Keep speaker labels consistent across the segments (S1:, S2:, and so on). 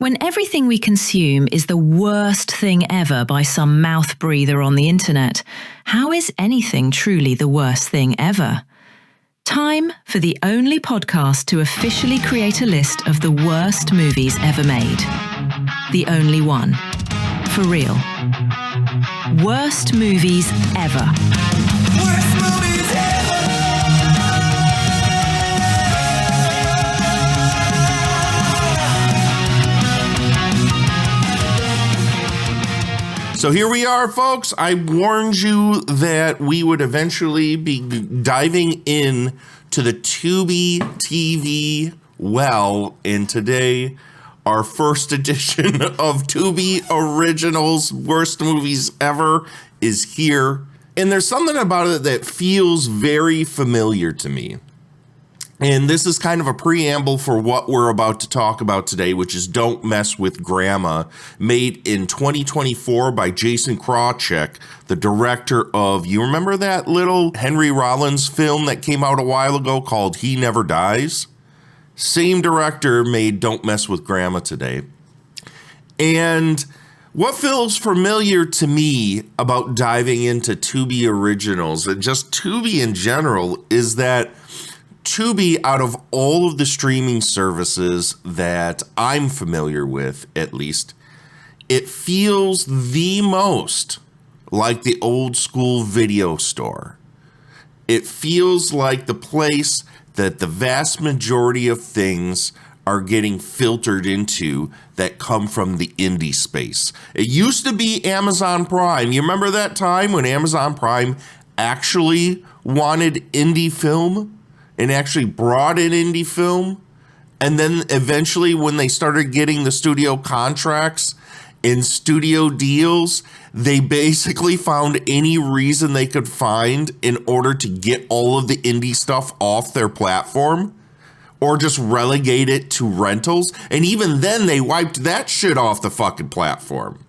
S1: When everything we consume is the worst thing ever by some mouth breather on the internet, how is anything truly the worst thing ever? Time for the only podcast to officially create a list of the worst movies ever made. The only one. For real. Worst movies ever.
S2: Worst movies ever. So here we are, folks. I warned you that we would eventually be diving in to the Tubi TV well, and today our first edition of Tubi Originals Worst Movies Ever is here. And there's something about it that feels very familiar to me. And this is kind of a preamble for what we're about to talk about today, which is Don't Mess with Grandma, made in 2024 by Jason Krawczyk, the director of, you remember that little Henry Rollins film that came out a while ago called He Never Dies? Same director made Don't Mess with Grandma today. And what feels familiar to me about diving into Tubi Originals, and just Tubi in general, is that Tubi, out of all of the streaming services that I'm familiar with, at least, it feels the most like the old school video store. It feels like the place that the vast majority of things are getting filtered into that come from the indie space. It used to be Amazon Prime. You remember that time when Amazon Prime actually wanted indie film? And actually brought in indie film. And then eventually when they started getting the studio contracts and studio deals, they basically found any reason they could find in order to get all of the indie stuff off their platform or just relegate it to rentals. And even then they wiped that shit off the fucking platform.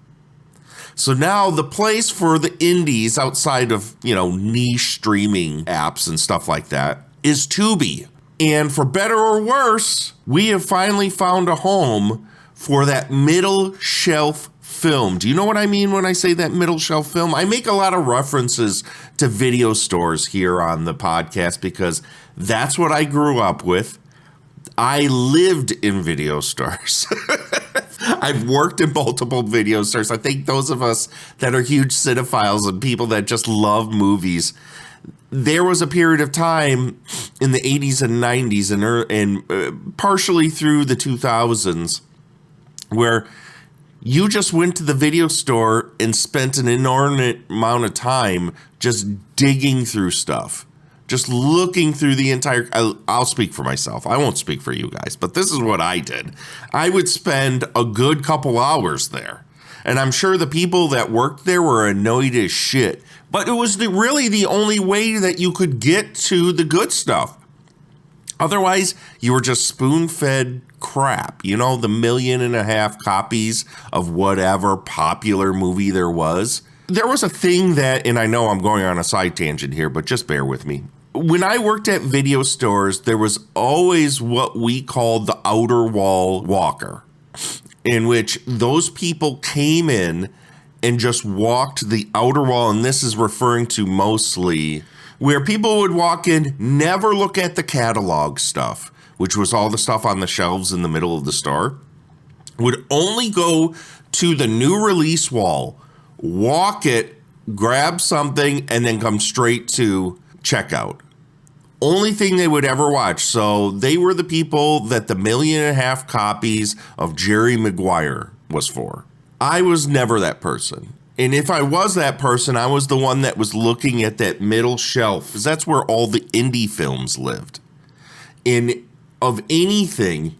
S2: So now the place for the indies outside of, niche streaming apps and stuff like that is Tubi. And for better or worse, we have finally found a home for that middle shelf film. Do you know what I mean when I say that middle shelf film? I make a lot of references to video stores here on the podcast because that's what I grew up with. I lived in video stores. I've worked in multiple video stores. I think those of us that are huge cinephiles and people that just love movies, there was a period of time in the 80s and 90s and partially through the 2000s where you just went to the video store and spent an inordinate amount of time just digging through stuff, just looking through the entire. I'll speak for myself. I won't speak for you guys, but this is what I did. I would spend a good couple hours there. And I'm sure the people that worked there were annoyed as shit. But it was really the only way that you could get to the good stuff. Otherwise, you were just spoon-fed crap. The 1.5 million copies of whatever popular movie there was. There was a thing that, and I know I'm going on a side tangent here, but just bear with me. When I worked at video stores, there was always what we called the outer wall walker, in which those people came in and just walked the outer wall, and this is referring to mostly where people would walk in, never look at the catalog stuff, which was all the stuff on the shelves in the middle of the store, would only go to the new release wall, walk it, grab something, and then come straight to checkout. Only thing they would ever watch. So they were the people that the 1.5 million copies of Jerry Maguire was for. I was never that person. And if I was that person, I was the one that was looking at that middle shelf, because that's where all the indie films lived. And of anything,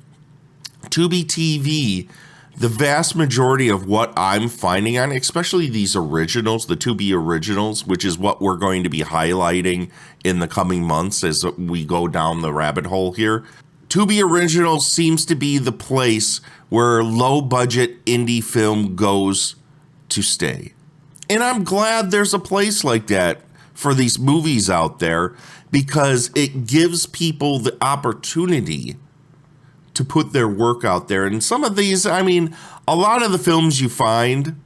S2: Tubi TV, the vast majority of what I'm finding on, especially these originals, the Tubi originals, which is what we're going to be highlighting in the coming months as we go down the rabbit hole here. Tubi Originals seems to be the place where low-budget indie film goes to stay. And I'm glad there's a place like that for these movies out there because it gives people the opportunity to put their work out there. And some of these, I mean, a lot of the films you find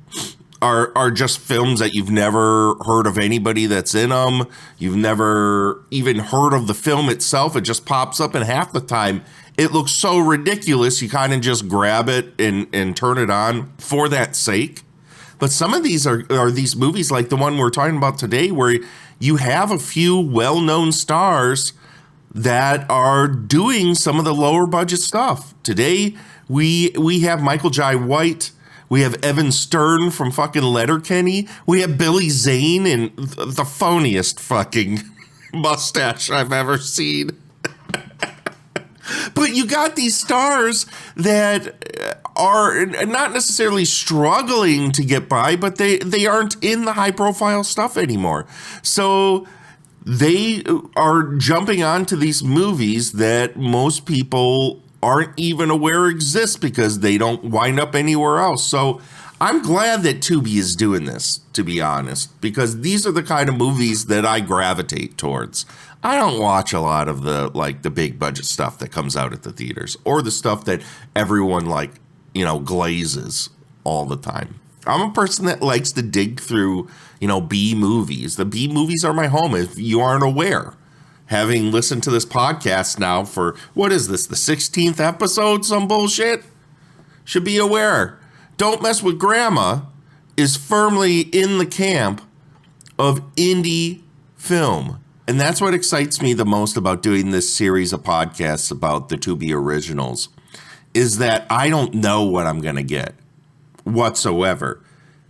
S2: are just films that you've never heard of anybody that's in them. You've never even heard of the film itself. It just pops up, and half the time it looks so ridiculous you kind of just grab it and turn it on for that sake. But some of these are these movies like the one we're talking about today, where you have a few well-known stars that are doing some of the lower budget stuff. Today, we have Michael Jai White. We have Evan Stern from fucking Letterkenny. We have Billy Zane and the phoniest fucking mustache I've ever seen. But you got these stars that are not necessarily struggling to get by, but they aren't in the high profile stuff anymore. So they are jumping onto these movies that most people aren't even aware exist because they don't wind up anywhere else. So I'm glad that Tubi is doing this, to be honest, because these are the kind of movies that I gravitate towards. I don't watch a lot of the big budget stuff that comes out at the theaters, or the stuff that everyone glazes all the time. I'm a person that likes to dig through, B movies. The B movies are my home, if you aren't aware. Having listened to this podcast now for, what is this, the 16th episode, some bullshit? Should be aware. Don't Mess with Grandma is firmly in the camp of indie film. And that's what excites me the most about doing this series of podcasts about the Tubi originals, is that I don't know what I'm going to get whatsoever.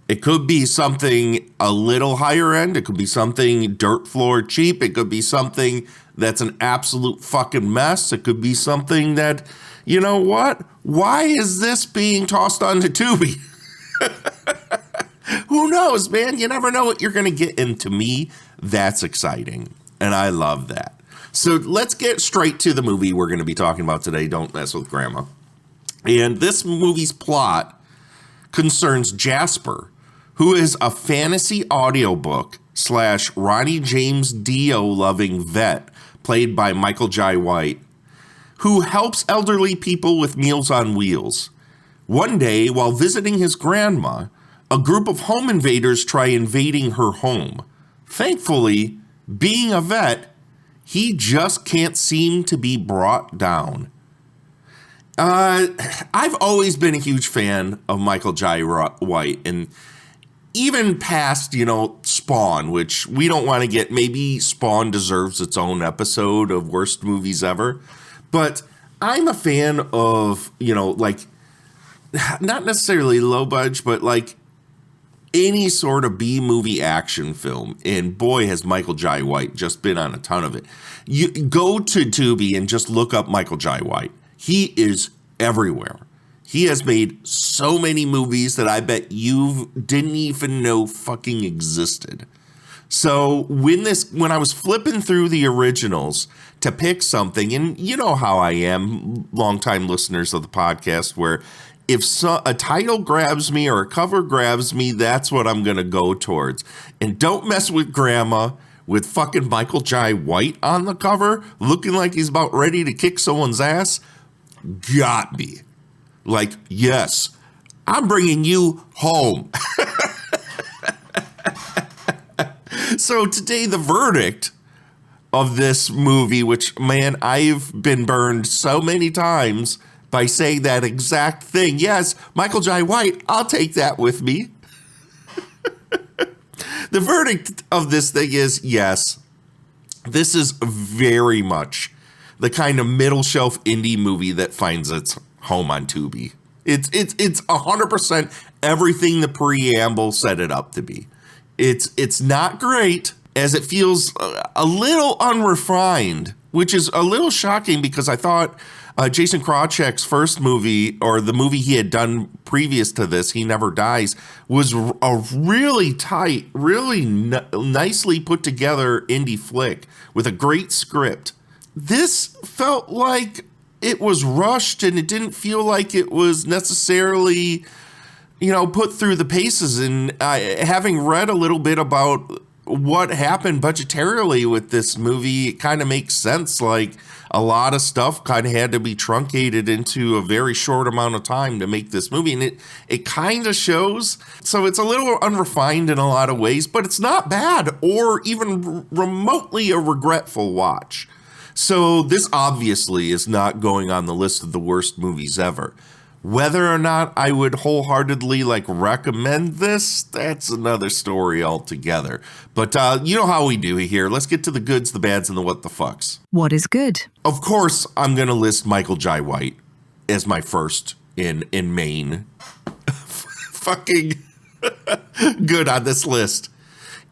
S2: It could be something a little higher end. It could be something dirt floor cheap. It could be something that's an absolute fucking mess. It could be something that, you know what? Why is this being tossed onto Tubi? Who knows, man? You never know what you're going to get. And to me, that's exciting. And I love that. So let's get straight to the movie we're going to be talking about today, Don't Mess with Grandma. And this movie's plot concerns Jasper, who is a fantasy audiobook / Ronnie James Dio loving vet played by Michael Jai White, who helps elderly people with Meals on Wheels. One day, while visiting his grandma, a group of home invaders try invading her home. Thankfully, being a vet, he just can't seem to be brought down. I've always been a huge fan of Michael Jai White, and even past, Spawn, which we don't want to get, maybe Spawn deserves its own episode of worst movies ever, but I'm a fan of, not necessarily low budget, but any sort of B-movie action film, and boy, has Michael Jai White just been on a ton of it. You go to Tubi and just look up Michael Jai White. He is everywhere. He has made so many movies that I bet you didn't even know fucking existed. So when I was flipping through the originals to pick something, and you know how I am, longtime listeners of the podcast, where if a title grabs me or a cover grabs me, that's what I'm going to go towards. And Don't Mess with Grandma with fucking Michael Jai White on the cover, looking like he's about ready to kick someone's ass, got me. Yes, I'm bringing you home. So today, the verdict of this movie, which, man, I've been burned so many times by saying that exact thing. Yes, Michael Jai White, I'll take that with me. The verdict of this thing is, yes, this is very much the kind of middle shelf indie movie that finds its home on Tubi. It's 100% everything the preamble set it up to be. It's not great, as it feels a little unrefined, which is a little shocking because I thought Jason Krawcheck's first movie, or the movie he had done previous to this, He Never Dies, was a really tight, really nicely put together indie flick with a great script. This felt like it was rushed, and it didn't feel like it was necessarily, put through the paces. And having read a little bit about what happened budgetarily with this movie, it kind of makes sense. Like, a lot of stuff kind of had to be truncated into a very short amount of time to make this movie. And it kind of shows. So it's a little unrefined in a lot of ways, but it's not bad or even remotely a regretful watch. So this obviously is not going on the list of the worst movies ever. Whether or not I would wholeheartedly recommend this, that's another story altogether. But you know how we do here. Let's get to the goods, the bads, and the what the fucks.
S1: What is good?
S2: Of course, I'm going to list Michael Jai White as my first in main fucking good on this list.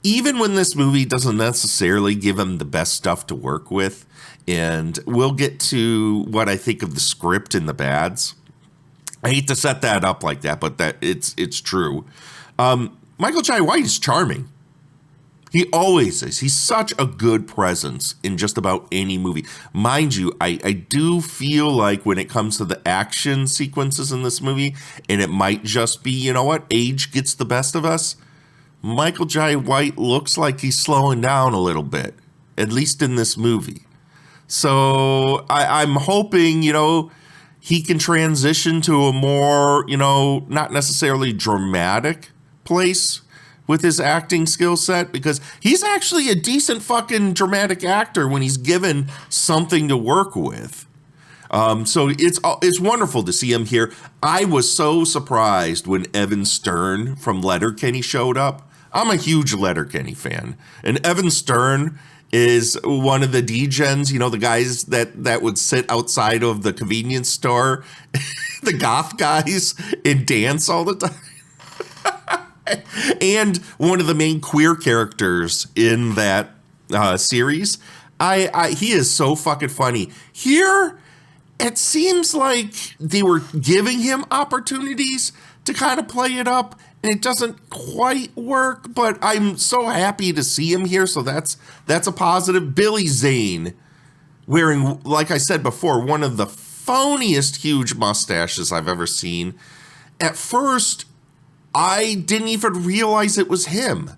S2: Even when this movie doesn't necessarily give him the best stuff to work with, and we'll get to what I think of the script and the bads. I hate to set that up like that, but that it's true. Michael Jai White is charming. He always is. He's such a good presence in just about any movie. Mind you, I do feel like when it comes to the action sequences in this movie, and it might just be, you know what, age gets the best of us, Michael Jai White looks like he's slowing down a little bit, at least in this movie. So I'm hoping, he can transition to a more, not necessarily dramatic place with his acting skill set, because he's actually a decent fucking dramatic actor when he's given something to work with. So it's wonderful to see him here. I was so surprised when Evan Stern from Letterkenny showed up. I'm a huge Letterkenny fan, and Evan Stern is one of the degens, the guys that would sit outside of the convenience store, the goth guys, and dance all the time. And one of the main queer characters in that series. He is so fucking funny. Here, it seems like they were giving him opportunities to kind of play it up, and it doesn't quite work, but I'm so happy to see him here, so that's a positive. Billy Zane, wearing, like I said before, one of the phoniest huge mustaches I've ever seen. At first, I didn't even realize it was him.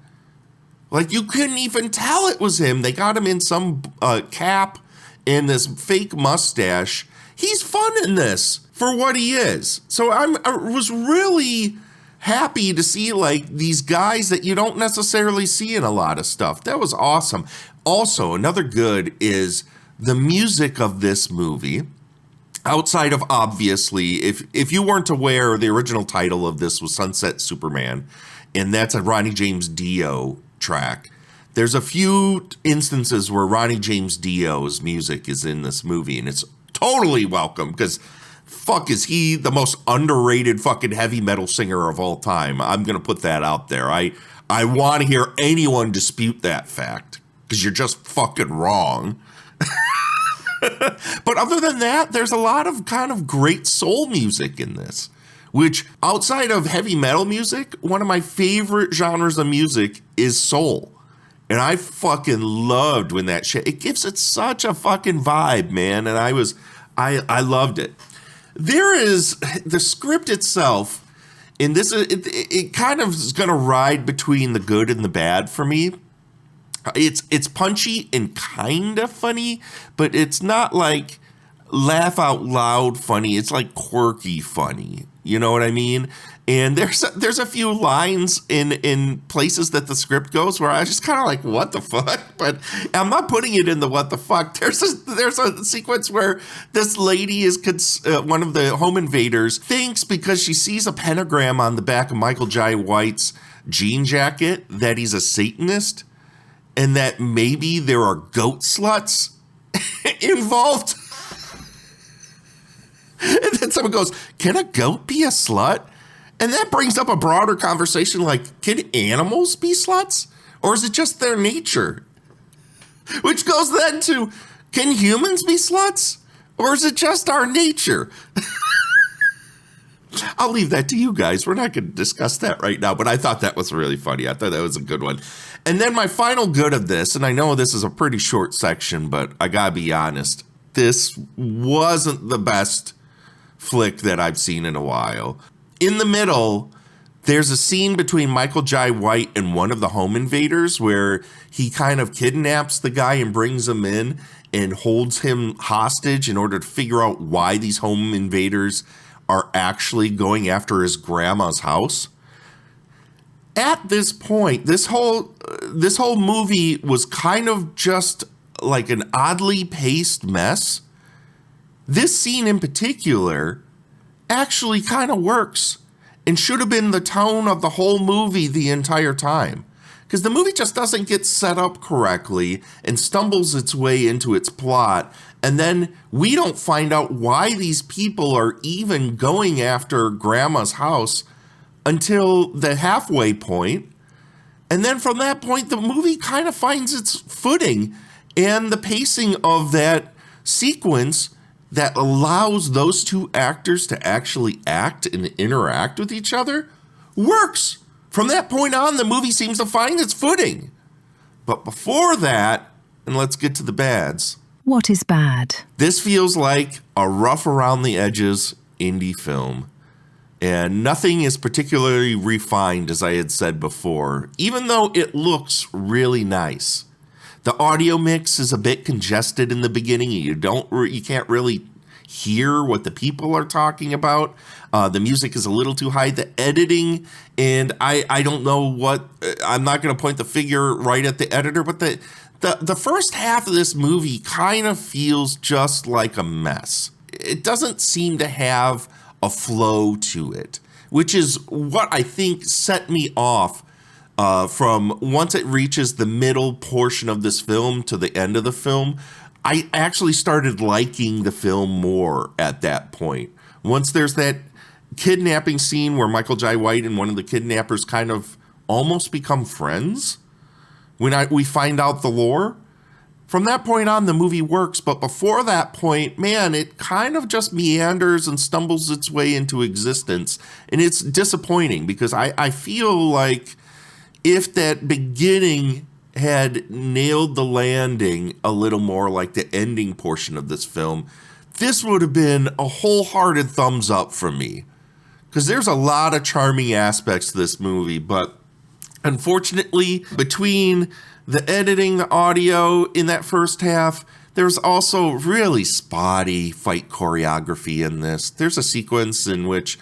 S2: You couldn't even tell it was him. They got him in some cap and this fake mustache. He's fun in this for what he is. So I was really happy to see these guys that you don't necessarily see in a lot of stuff. That was awesome. Also, another good is the music of this movie. Outside of, obviously, if you weren't aware, the original title of this was Sunset Superman, and that's a Ronnie James Dio track. There's a few instances where Ronnie James Dio's music is in this movie, and it's totally welcome, because fuck, is he the most underrated fucking heavy metal singer of all time. I'm going to put that out there. I want to hear anyone dispute that fact, because you're just fucking wrong. But other than that, there's a lot of kind of great soul music in this, which outside of heavy metal music, one of my favorite genres of music is soul. And I fucking loved when that shit, it gives it such a fucking vibe, man. And I loved it. There is the script itself, and this it kind of is going to ride between the good and the bad for me. It's punchy and kind of funny, but it's not laugh out loud funny. It's quirky funny. You know what I mean? And there's a few lines in places that the script goes where I just kind of what the fuck? But I'm not putting it in the what the fuck. There's a sequence where this lady is one of the home invaders thinks, because she sees a pentagram on the back of Michael Jai White's jean jacket, that he's a Satanist, and that maybe there are goat sluts involved. And then someone goes, can a goat be a slut? And that brings up a broader conversation can animals be sluts? Or is it just their nature? Which goes then to, can humans be sluts? Or is it just our nature? I'll leave that to you guys. We're not going to discuss that right now, but I thought that was really funny. I thought that was a good one. And then my final good of this, and I know this is a pretty short section, but I got to be honest, this wasn't the best flick that I've seen in a while. In the middle, There's a scene between Michael Jai White and one of the home invaders where he kind of kidnaps the guy and brings him in and holds him hostage in order to figure out why these home invaders are actually going after his grandma's house. At this point, this whole movie was kind of just like an oddly paced mess. This scene in particular actually kind of works and should have been the tone of the whole movie the entire time. Because the movie just doesn't get set up correctly and stumbles its way into its plot. And then we don't find out why these people are even going after Grandma's house until the halfway point. And then from that point, the movie kind of finds its footing. And the pacing of that sequence that allows those two actors to actually act and interact with each other works. From that point on, the movie seems to find its footing. But before that, and let's get to the bads.
S1: What is bad?
S2: This feels like a rough around the edges indie film. And nothing is particularly refined, as I had said before, even though it looks really nice. The audio mix is a bit congested in the beginning. You can't really hear what the people are talking about. The music is a little too high. The editing, and I don't know what, I'm not going to point the finger right at the editor, but the first half of this movie kind of feels just like a mess. It doesn't seem to have a flow to it, which is what I think set me off from once it reaches the middle portion of this film to the end of the film. I actually started liking the film more at that point. Once there's that kidnapping scene where Michael Jai White and one of the kidnappers kind of almost become friends, when we find out the lore, from that point on, the movie works. But before that point, man, it kind of just meanders and stumbles its way into existence. And it's disappointing because I feel like if that beginning had nailed the landing a little more like the ending portion of this film, this would have been a wholehearted thumbs up from me. Because there's a lot of charming aspects to this movie, but unfortunately, between the editing, the audio in that first half, there's also really spotty fight choreography in this. There's a sequence in which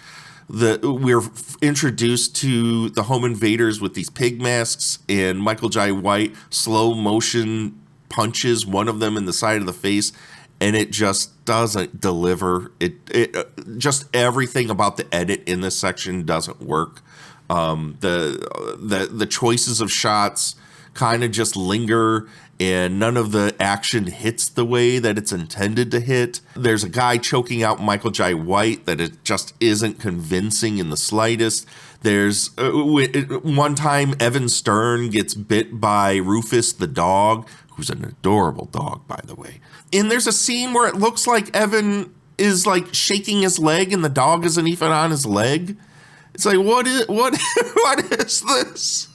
S2: we're introduced to the home invaders with these pig masks, and Michael Jai White slow motion punches one of them in the side of the face, and it just doesn't deliver. It just everything about the edit in this section doesn't work. The choices of shots kind of just linger, and none of the action hits the way that it's intended to hit. There's a guy choking out Michael Jai White that it just isn't convincing in the slightest. There's one time Evan Stern gets bit by Rufus the dog, who's an adorable dog, by the way. And there's a scene where it looks like Evan is like shaking his leg and the dog isn't even on his leg. It's like, what is this?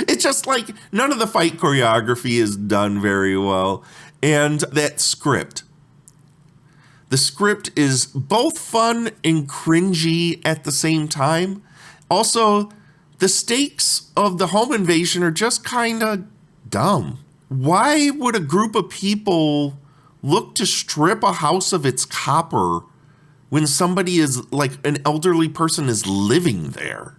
S2: It's just like none of the fight choreography is done very well. And that script. The script is both fun and cringy at the same time. Also, the stakes of the home invasion are just kind of dumb. Why would a group of people look to strip a house of its copper when somebody is like an elderly person is living there?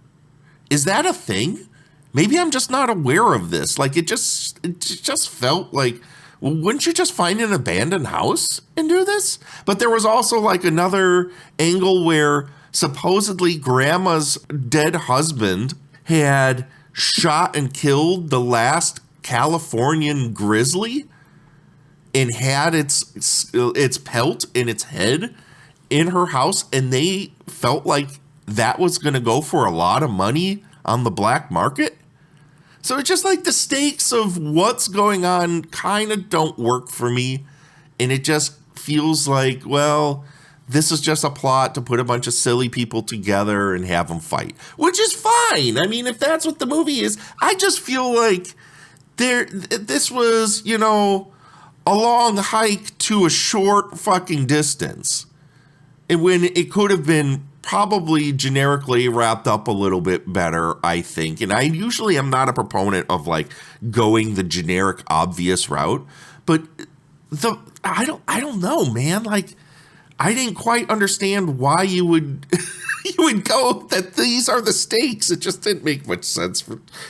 S2: Is that a thing? Maybe I'm just not aware of this. Like it just felt like, well, wouldn't you just find an abandoned house and do this? But there was also like another angle where supposedly Grandma's dead husband had shot and killed the last Californian grizzly and had its pelt and its head in her house, and they felt like that was going to go for a lot of money on the black market. So it's just like the stakes of what's going on kind of don't work for me. And it just feels like, well, this is just a plot to put a bunch of silly people together and have them fight, which is fine. I mean, if that's what the movie is, I just feel like this was, you know, a long hike to a short fucking distance. And when it could have been probably generically wrapped up a little bit better, I think. And I usually am not a proponent of like going the generic obvious route, but I don't know, man. Like, I didn't quite understand why you would you would go that these are the stakes. It just didn't make much sense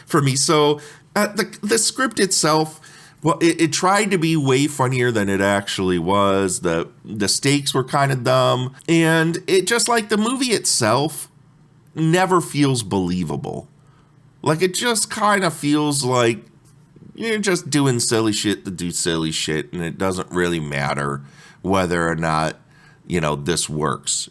S2: for me. So the script itself, well, it tried to be way funnier than it actually was. The stakes were kind of dumb, and it just like the movie itself never feels believable. Like, it just kind of feels like you're just doing silly shit to do silly shit, and it doesn't really matter whether or not, you know, this works.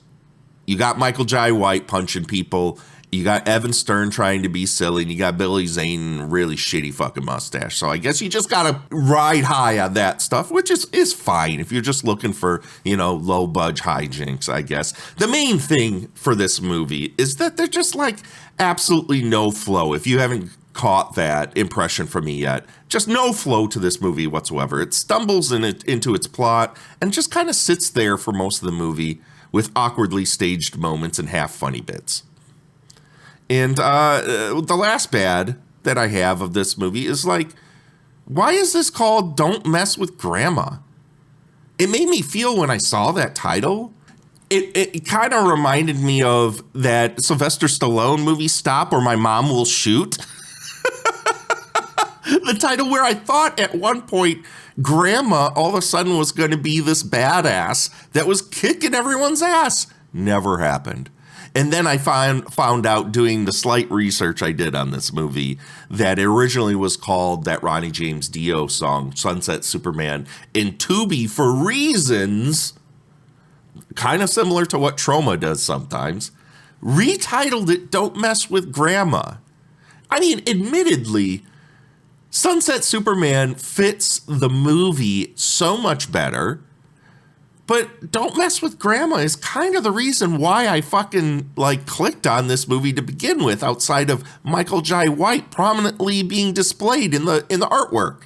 S2: You got Michael Jai White punching people. You got Evan Stern trying to be silly, and you got Billy Zane, really shitty fucking mustache. So I guess you just gotta ride high on that stuff, which is fine if you're just looking for, you know, low budge hijinks, I guess. The main thing for this movie is that there's just like absolutely no flow. If you haven't caught that impression from me yet, just no flow to this movie whatsoever. It stumbles into its plot and just kind of sits there for most of the movie with awkwardly staged moments and half funny bits. And the last bad that I have of this movie is like, why is this called Don't Mess with Grandma? It made me feel when I saw that title, it kind of reminded me of that Sylvester Stallone movie Stop or My Mom Will Shoot. The title where I thought at one point Grandma all of a sudden was going to be this badass that was kicking everyone's ass. Never happened. And then I found out doing the slight research I did on this movie that it originally was called that Ronnie James Dio song, Sunset Superman, in Tubi for reasons kind of similar to what Troma does sometimes, retitled it Don't Mess with Grandma. I mean, admittedly, Sunset Superman fits the movie so much better, but Don't Mess with Grandma is kind of the reason why I fucking like clicked on this movie to begin with, outside of Michael Jai White prominently being displayed in the artwork.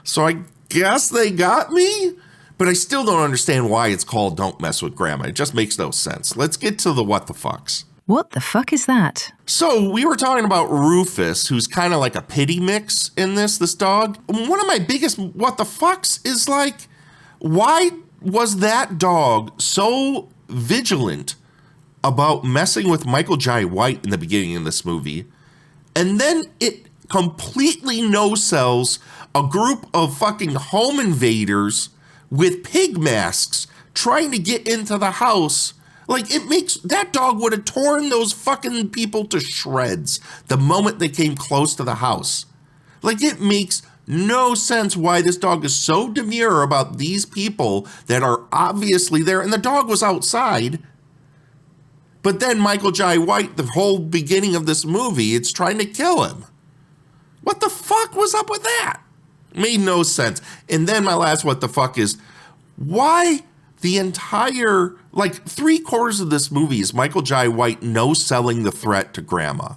S2: So I guess they got me, but I still don't understand why it's called Don't Mess with Grandma. It just makes no sense. Let's get to the what the fucks.
S1: What the fuck is that?
S2: So we were talking about Rufus, who's kind of like a pity mix in this dog. One of my biggest what the fucks is like, why was that dog so vigilant about messing with Michael Jai White in the beginning of this movie, and then it completely no-sells a group of fucking home invaders with pig masks trying to get into the house? Like, it makes, that dog would have torn those fucking people to shreds the moment they came close to the house. Like, it makes no sense why this dog is so demure about these people that are obviously there. And the dog was outside. But then Michael Jai White, the whole beginning of this movie, it's trying to kill him. What the fuck was up with that? Made no sense. And then my last what the fuck is, why the entire, like 3/4 of this movie is Michael Jai White no-selling the threat to Grandma.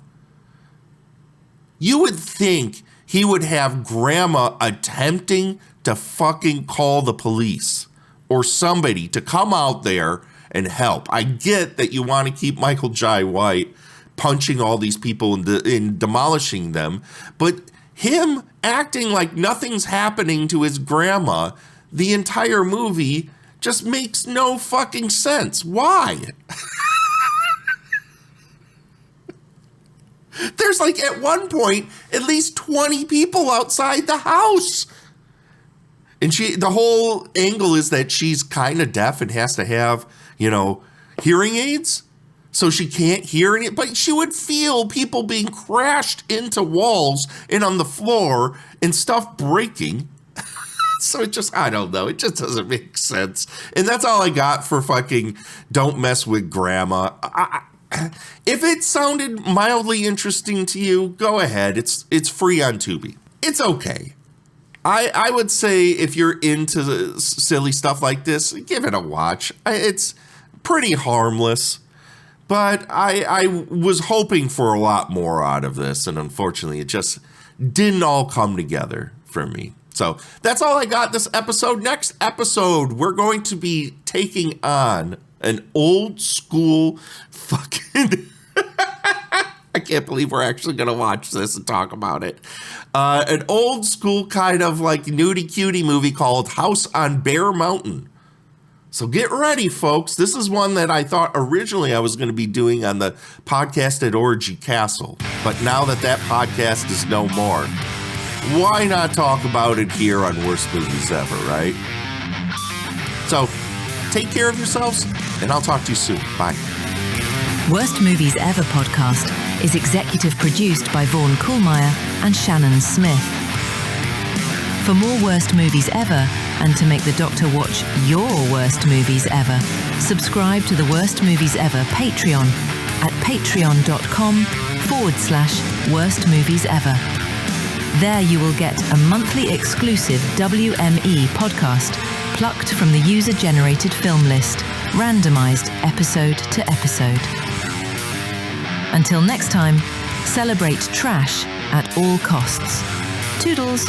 S2: You would think he would have Grandma attempting to fucking call the police or somebody to come out there and help. I get that you want to keep Michael Jai White punching all these people and demolishing them, but him acting like nothing's happening to his grandma the entire movie just makes no fucking sense. Why? There's like at one point at least 20 people outside the house. And the whole angle is that she's kind of deaf and has to have, you know, hearing aids. So she can't hear any, but she would feel people being crashed into walls and on the floor and stuff breaking. So it just, I don't know. It just doesn't make sense. And that's all I got for fucking Don't Mess with Grandma. If it sounded mildly interesting to you, go ahead. It's free on Tubi. It's okay. I would say if you're into silly stuff like this, give it a watch. It's pretty harmless. But I was hoping for a lot more out of this, and unfortunately, it just didn't all come together for me. So that's all I got this episode. Next episode, we're going to be taking on An old school fucking... I can't believe we're actually going to watch this and talk about it. An old school kind of like nudie cutie movie called House on Bear Mountain. So get ready, folks. This is one that I thought originally I was going to be doing on the podcast at Orgy Castle. But now that podcast is no more, why not talk about it here on Worst Movies Ever, right? So take care of yourselves, and I'll talk to you soon. Bye.
S1: Worst Movies Ever podcast is executive produced by Vaughn Kuhlmeyer and Shannon Smith. For more Worst Movies Ever, and to make the Doctor watch your worst movies ever, subscribe to the Worst Movies Ever Patreon at patreon.com/Worst Movies Ever. There you will get a monthly exclusive WME podcast plucked from the user-generated film list, randomized episode to episode. Until next time, celebrate trash at all costs. Toodles.